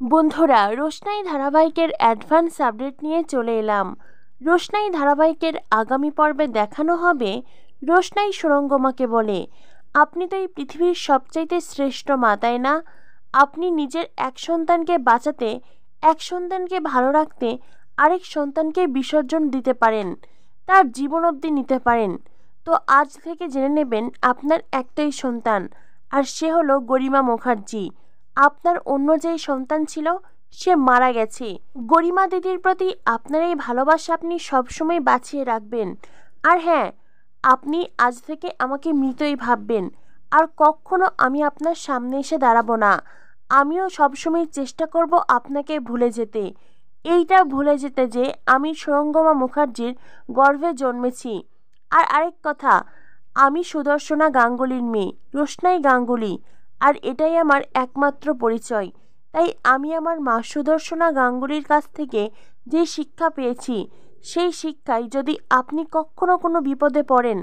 বন্ধুরা, রোশনাই ধারাবাহিকের advance update নিয়ে চলে এলাম। রোশনাই ধারাবাহিকের আগামী পর্বে দেখানো হবে রোশনাই সুরঙ্গমাকে বলে, আপনি তো এই পৃথিবীর সবচাইতে শ্রেষ্ঠ মা, তাই না? আপনি নিজের এক সন্তানকে বাঁচাতে, এক সন্তানকে ভালো রাখতে আরেক সন্তানকে বিসর্জন দিতে পারেন, তার জীবন অবধি নিতে পারেন। তো আজ থেকে জেনে নেবেন আপনার একটাই সন্তান, আর সে হলো গরিমা মুখার্জি। আপনার অন্য যেই সন্তান ছিল সে মারা গেছে। গরিমা দিদির প্রতি আপনার এই ভালোবাসা আপনি সবসময় বাঁচিয়ে রাখবেন। আর হ্যাঁ, আপনি আজ থেকে আমাকে মৃতই ভাববেন, আর কখনো আমি আপনার সামনে এসে দাঁড়াবো না। আমিও সবসময় চেষ্টা করব আপনাকে ভুলে যেতে, এইটা ভুলে যেতে যে আমি সুরঙ্গমা মুখার্জির গর্ভে জন্মেছি। আর আরেক কথা, আমি সুদর্শনা গাঙ্গুলির মেয়ে, রোশনাই গাঙ্গুলি, আর এটাই আমার একমাত্র পরিচয়। তাই আমি আমার মা সুদর্শনা গাঙ্গুলির কাছ থেকে যে শিক্ষা পেয়েছি, সেই শিক্ষায় যদি আপনি কখনো কোনো বিপদে পড়েন,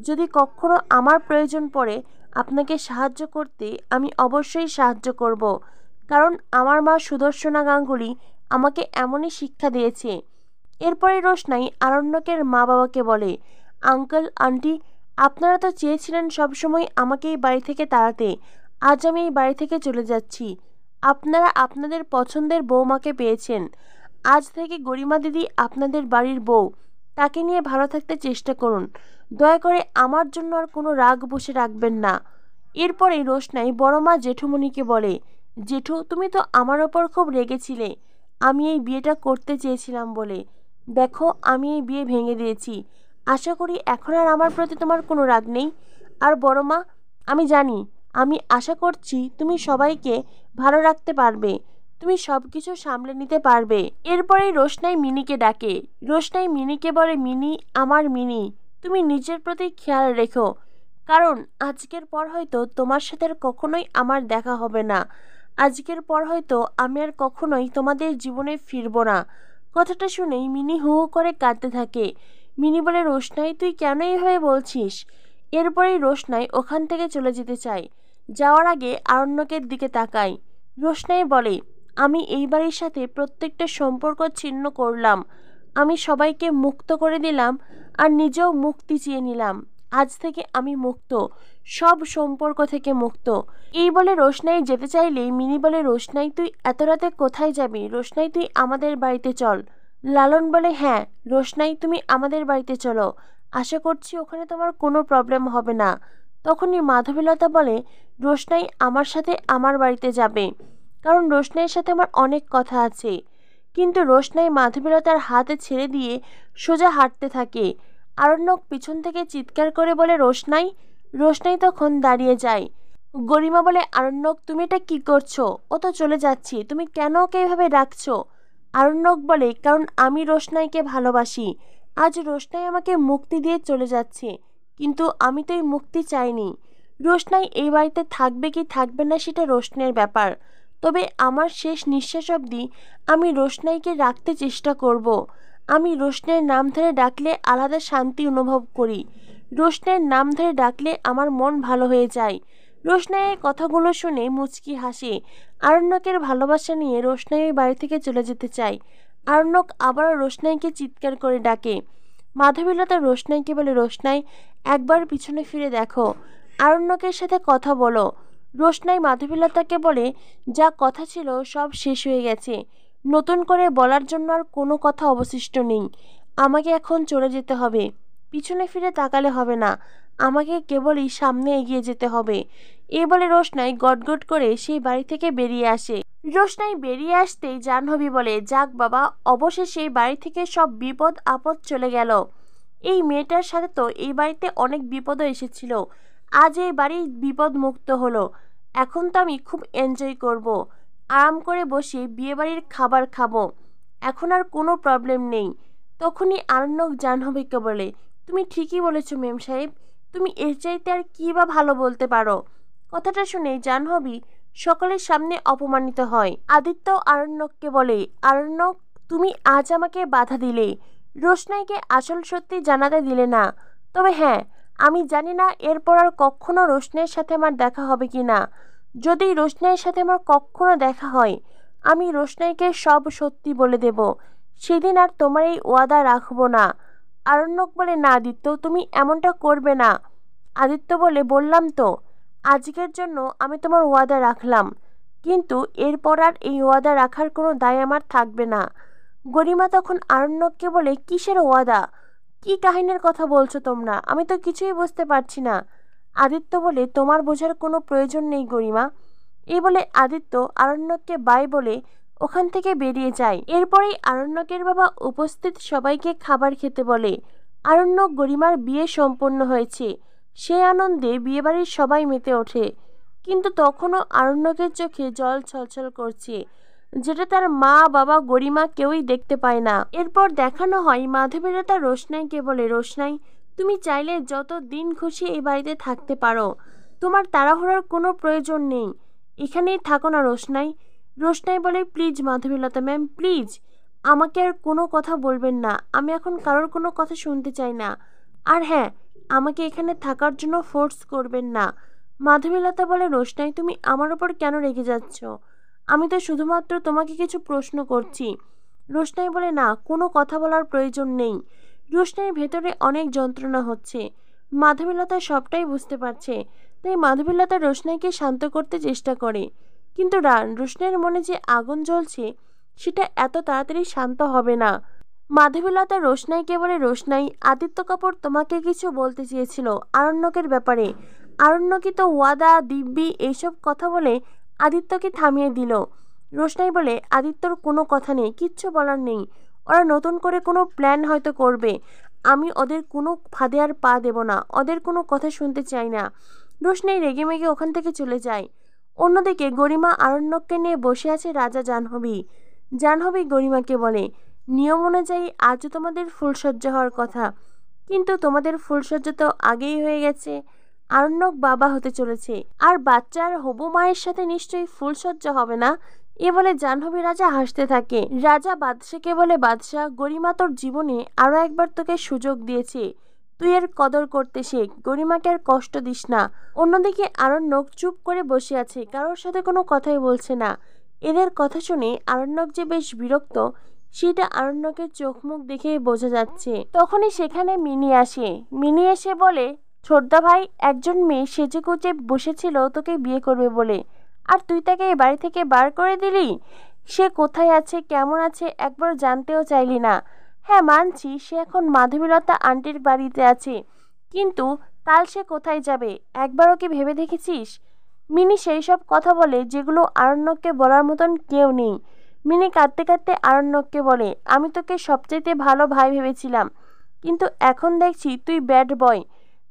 যদি কখনো আমার প্রয়োজন পড়ে আপনাকে সাহায্য করতে, আমি অবশ্যই সাহায্য করব। কারণ আমার মা সুদর্শনা গাঙ্গুলি আমাকে এমনই শিক্ষা দিয়েছে। এরপরে রোশনাই আরণ্যকের মা বাবাকে বলে, আঙ্কেল আন্টি, আপনারা তো চেয়েছিলেন সবসময় আমাকে এই বাড়ি থেকে তাড়াতে, আজ আমি এই বাড়ি থেকে চলে যাচ্ছি। আপনারা আপনাদের পছন্দের বৌমাকে পেয়েছেন। আজ থেকে গরিমা দিদি আপনাদের বাড়ির বউ, তাকে নিয়ে ভালো থাকতে চেষ্টা করুন। দয়া করে আমার জন্য আর কোনো রাগ বসে রাখবেন না। এরপরে রোশনাই বড় মা জেঠুমণিকে বলে, জেঠু, তুমি তো আমার ওপর খুব রেগেছিলে আমি এই বিয়েটা করতে চেয়েছিলাম বলে। দেখো, আমি এই বিয়ে ভেঙে দিয়েছি। আশা করি এখন আর আমার প্রতি তোমার কোনো রাগ নেই। আর বড় মা, আমি জানি, আমি আশা করছি তুমি সবাইকে ভালো রাখতে পারবে, তুমি সব কিছু সামলে নিতে পারবে। এরপরেই রোশনাই মিনিকে ডাকে। রোশনাই মিনিকে বলে, মিনি, আমার মিনি, তুমি নিজের প্রতি খেয়াল রেখো, কারণ আজকের পর হয়তো তোমার সাথে আর কখনোই আমার দেখা হবে না। আজকের পর হয়তো আমি আর কখনোই তোমাদের জীবনে ফিরবো না। কথাটা শুনেই মিনি হু হু করে কাঁদতে থাকে। মিনি বলে, রোশনাই, তুই কেন এইভাবে বলছিস? এরপরেই রোশনাই ওখান থেকে চলে যেতে চায়। যাওয়ার আগে আরণ্যকের দিকে তাকায়। রোশনাই বলে, আমি এই বাড়ির সাথে প্রত্যেকটা সম্পর্ক ছিন্ন করলাম, আমি সবাইকে মুক্ত করে দিলাম, আর নিজেও মুক্তি চেয়ে নিলাম। আজ থেকে আমি মুক্ত, সব সম্পর্ক থেকে মুক্ত। এই বলে রোশনাই যেতে চাইলেই মিনি বলে, রোশনাই, তুই এত রাতে কোথায় যাবি? রোশনাই, তুই আমাদের বাড়িতে চল। লালন বলে, হ্যাঁ রোশনাই, তুমি আমাদের বাড়িতে চলো, আশা করছি ওখানে তোমার কোনো প্রবলেম হবে না। তখনই মাধবীলতা বলে, রোশনাই আমার সাথে আমার বাড়িতে যাবে, কারণ রোশনাইয়ের সাথে আমার অনেক কথা আছে। কিন্তু রোশনাই মাধবীলতার হাতে ছেড়ে দিয়ে সোজা হাঁটতে থাকে। আরণ্যক পিছন থেকে চিৎকার করে বলে, রোশনাই। রোশনাই তখন দাঁড়িয়ে যায়। গরিমা বলে, আরণ্যক, তুমি এটা কি করছো? ও তো চলে যাচ্ছি, তুমি কেন ওকে এভাবে ডাকছো? আরণ্যক বলে, কারণ আমি রোশনাইকে ভালোবাসি। আজ রোশনাই আমাকে মুক্তি দিয়ে চলে যাচ্ছে, কিন্তু আমি তো এই মুক্তি চাইনি। রোশনাই এই বাড়িতে থাকবে কি থাকবে না সেটা রোশনাইয়ের ব্যাপার, তবে আমার শেষ নিঃশ্বাস অবধি আমি রোশনাইকে রাখতে চেষ্টা করব। আমি রোশনাইয়ের নাম ধরে ডাকলে আলাদা শান্তি অনুভব করি, রোশনাইয়ের নাম ধরে ডাকলে আমার মন ভালো হয়ে যায়। রোশনাইয়ের কথাগুলো শুনে মুচকি হাসে। আরণ্যকের ভালোবাসা নিয়ে রোশনাই ওই বাড়ি থেকে চলে যেতে চায়। আরণ্যক আবারও রোশনাইকে চিৎকার করে ডাকে। মাধবীলতা রোশনাইকে বলে, রোশনাই, একবার পিছনে ফিরে দেখো, আরণ্যকের সাথে কথা বলো। রোশনাই মাধবীলতাকে বলে, যা কথা ছিল সব শেষ হয়ে গেছে, নতুন করে বলার জন্য আর কোনো কথা অবশিষ্ট নেই। আমাকে এখন চলে যেতে হবে, পিছনে ফিরে তাকালে হবে না, আমাকে কেবলই সামনে এগিয়ে যেতে হবে। এই বলে রোশনাই গটগট করে সেই বাড়ি থেকে বেরিয়ে আসে। রোশনাই বেরিয়ে আসতেই জাহ্নবী বলে, যাক বাবা, অবশেষে বাড়ি থেকে সব বিপদ আপদ চলে গেল। এই মেয়েটার সাথে তো এই বাড়িতে অনেক বিপদও এসেছিল, আজ এই বাড়ি বিপদ মুক্ত হলো। এখন তো আমি খুব এনজয় করব, আরাম করে বসে বিয়েবাড়ির খাবার খাবো, এখন আর কোনো প্রবলেম নেই। তখনই আরণ্যক জাহ্নবীকে বলে, তুমি ঠিকই বলেছো মেম সাহেব, তুমি এর চাইতে আর কী বা ভালো বলতে পারো? কথাটা শুনে জাহ্নবী সকলের সামনে অপমানিত হয়। আদিত্য আরণ্যককে বলে, আরণ্যক, তুমি আজ আমাকে বাধা দিলে, রোশনাইকে আসল সত্যি জানাতে দিলে না। তবে হ্যাঁ, আমি জানি না এরপর আর কখনো রোশনাইয়ের সাথে আমার দেখা হবে কি না। যদি রোশনাইয়ের সাথে আমার কখনো দেখা হয়, আমি রোশনাইকে সব সত্যি বলে দেব। সেদিন আর তোমার এই ওয়াদা রাখবো না। আরণ্যক বলে, না আদিত্য, তুমি এমনটা করবে না। আদিত্য বলে, বললাম তো, আজকের জন্য আমি তোমার ওয়াদা রাখলাম, কিন্তু এরপর আর এই ওয়াদা রাখার কোনো দায় আমার থাকবে না। গরিমা তখন আরণ্যককে বলে, কিসের ওয়াদা? কি কাহিনীর কথা বলছো তোমরা? আমি তো কিছুই বুঝতে পারছি না। আদিত্য বলে, তোমার বোঝার কোনো প্রয়োজন নেই গরিমা। এই বলে আদিত্য আরণ্যককে বাই বলে ওখান থেকে বেরিয়ে যায়। এরপরেই আরণ্যকের বাবা উপস্থিত সবাইকে খাবার খেতে বলে। আরণ্যক গরিমার বিয়ে সম্পন্ন হয়েছে, সে আনন্দে বিয়েবাড়ির সবাই মেতে ওঠে। কিন্তু তখনও আরণ্যকের চোখে জল ছলছল করছে, যেটা তার মা বাবা গরিমা কেউই দেখতে পায় না। এরপর দেখানো হয় মাধবীলতা রোশনাইকে বলে, রোশনাই, তুমি চাইলে যত দিন খুশি এই বাড়িতে থাকতে পারো, তোমার তাড়াহুড়োর কোনো প্রয়োজন নেই। এখানেই থাকো না রোশনাই। রোশনাই বলে, প্লিজ মাধবীলতা ম্যাম, প্লিজ আমাকে আর কোনো কথা বলবেন না। আমি এখন কারোর কোনো কথা শুনতে চাই না। আর হ্যাঁ, আমাকে এখানে থাকার জন্য ফোর্স করবেন না। মাধবীলতা বলে, রোশনাই, তুমি আমার ওপর কেন রেগে যাচ্ছ? আমি তো শুধুমাত্র তোমাকে কিছু প্রশ্ন করছি। রোশনাই বলে, না, কোনো কথা বলার প্রয়োজন নেই। রোশনাইয়ের ভেতরে অনেক যন্ত্রণা হচ্ছে। মাধবীলতা সবটাই বুঝতে পারছে, তাই মাধবীলতা রোশনাইকে শান্ত করতে চেষ্টা করে। কিন্তু রোশনাইয়ের মনে যে আগুন জ্বলছে, সেটা এত তাড়াতাড়ি শান্ত হবে না। মাধবীলতা রোশনাইকে বলে, রোশনাই, আদিত্য কাপুর তোমাকে কিছু বলতে চেয়েছিল আরণ্যকের ব্যাপারে। আরণ্যকই তো ওয়াদা, দিব্যি এইসব কথা বলে আদিত্যকে থামিয়ে দিল। রোশনাই বলে, আদিত্যর কোনো কথা নেই, কিচ্ছু বলার নেই। ওরা নতুন করে কোনো প্ল্যান হয়তো করবে। আমি ওদের কোনো ফাঁদে আর পা দেব না, ওদের কোনো কথা শুনতে চাই না। রোশনাই রেগেমেগে ওখান থেকে চলে যায়। অন্যদিকে গরিমা আরণ্যককে নিয়ে বসে আছে রাজা জাহ্নবী। জাহ্নবী গরিমাকে বলে, নিয়ম অনুযায়ী আজও তোমাদের ফুলসজ্জা হওয়ার কথা, কিন্তু তোমাদের ফুলসজ্জা তো আগেই হয়ে গেছে। আরণ্যক বাবা হতে চলেছে, আর বাচ্চার হবু মায়ের সাথে নিশ্চয়ই ফুলসজ্জা হবে না। এ বলে জাহ্নবী রাজা হাসতে থাকে। রাজা বাদশাকে বলে, বাদশা, গরিমা তোর জীবনে আরো একবার তোকে সুযোগ দিয়েছে, তুই এর কদর করতে শেখ, গরিমাকে আর কষ্ট দিস না। অন্যদিকে আরণ্যক চুপ করে বসে আছে, কারোর সাথে কোনো কথাই বলছে না। এদের কথা শুনে আরণ্যক যে বেশ বিরক্ত, সেটা আরণ্যকের চোখ মুখ দেখে বোঝা যাচ্ছে। তখনই সেখানে মিনি আসে। মিনি এসে বলে, ছোটদা ভাই, একজন মেয়ে সেজে গুজে বসেছিল তোকে বিয়ে করবে বলে, আর তুই তাকে এই বাড়ি থেকে বার করে দিলি। সে কোথায় আছে, কেমন আছে, একবার জানতেও চাইলি না। হ্যাঁ, মানছি সে এখন মাধবীলতা আন্টির বাড়িতে আছে, কিন্তু কাল সে কোথায় যাবে একবারও কি ভেবে দেখেছিস? মিনি সেই সব কথা বলে যেগুলো আরণ্যককে বলার মতন কেউ নেই। মিনি কাঁদতে কাঁদতে আরণ্যককে বলে, আমি তোকে সবচাইতে ভালো ভাই ভেবেছিলাম, কিন্তু এখন দেখছি তুই ব্যাড বয়।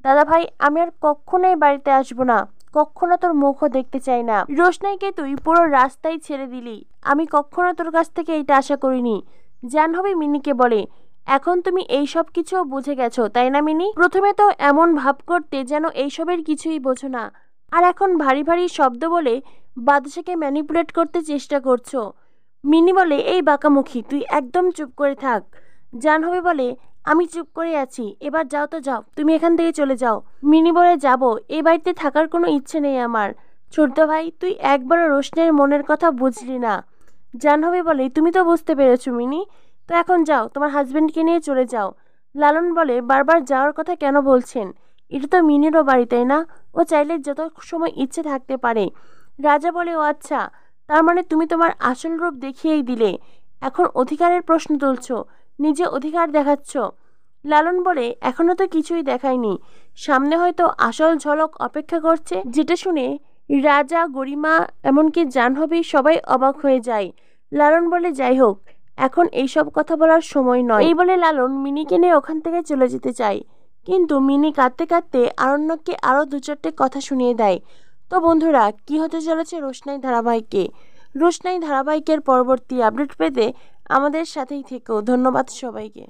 দাদা ভাই, আমি আর কখনোই বাড়িতে আসবো না, কখনো তোর মুখও দেখতে চাই না। রোশনাইকে তুই পুরো রাস্তায় ছেড়ে দিলি, আমি কখনো তোর কাছ থেকে এইটা আশা করিনি। জাহ্নবী মিনিকে বলে, এখন তুমি এই সব কিছু বুঝে গেছো, তাই না মিনি? প্রথমে তো এমন ভাব করতে যেন এইসবের কিছুই বোঝো না, আর এখন ভারী ভারী শব্দ বলে বাদশাকে ম্যানিপুলেট করতে চেষ্টা করছো। মিনি বলে, এই বাঁকামুখী, তুই একদম চুপ করে থাক। জাহ্নবী বলে, আমি চুপ করে আছি, এবার যাও তো যাও, তুমি এখান থেকে চলে যাও। মিনি বলে, যাবো, এই বাড়িতে থাকার কোনো ইচ্ছে নেই আমার। ছোটদা ভাই, তুই একবারও রোশনাইয়ের মনের কথা বুঝলি না। জাহ্নবী বলে, তুমি তো বুঝতে পেরেছো মিনি, তো এখন যাও, তোমার হাজবেন্ডকে নিয়ে চলে যাও। লালন বলে, বারবার যাওয়ার কথা কেন বলছেন? এটা তো মিনিরও বাড়ি, তাই না? ও চাইলে যত সময় ইচ্ছে থাকতে পারে। রাজা বলে, ও আচ্ছা, তার মানে তুমি তোমার আসল রূপ দেখিয়েই দিলে, এখন অধিকারের প্রশ্ন তুলছো, নিজে অধিকার দেখাচ্ছ। লালন বলে, এখনো তো কিছুই দেখায়নি, সামনে হয়তো আসল ঝলক অপেক্ষা করছে। যেটা শুনে রাজা, গরিমা, এমনকি জাহ্নবী সবাই অবাক হয়ে যায়। লালন বলে, যাই হোক, এখন এইসব কথা বলার সময় নয়। এই বলে লালন মিনিকে নিয়ে ওখান থেকে চলে যেতে চায়, কিন্তু মিনি কাঁদতে কাঁদতে আরণ্যককে আরও দু চারটে কথা শুনিয়ে দেয়। তো বন্ধুরা, কি হতে চলেছে রোশনাই ধারাবাহিকে? রোশনাই ধারাবাহিকের পরবর্তী আপডেট পেতে আমাদের সাথেই থেকো। ধন্যবাদ সবাইকে।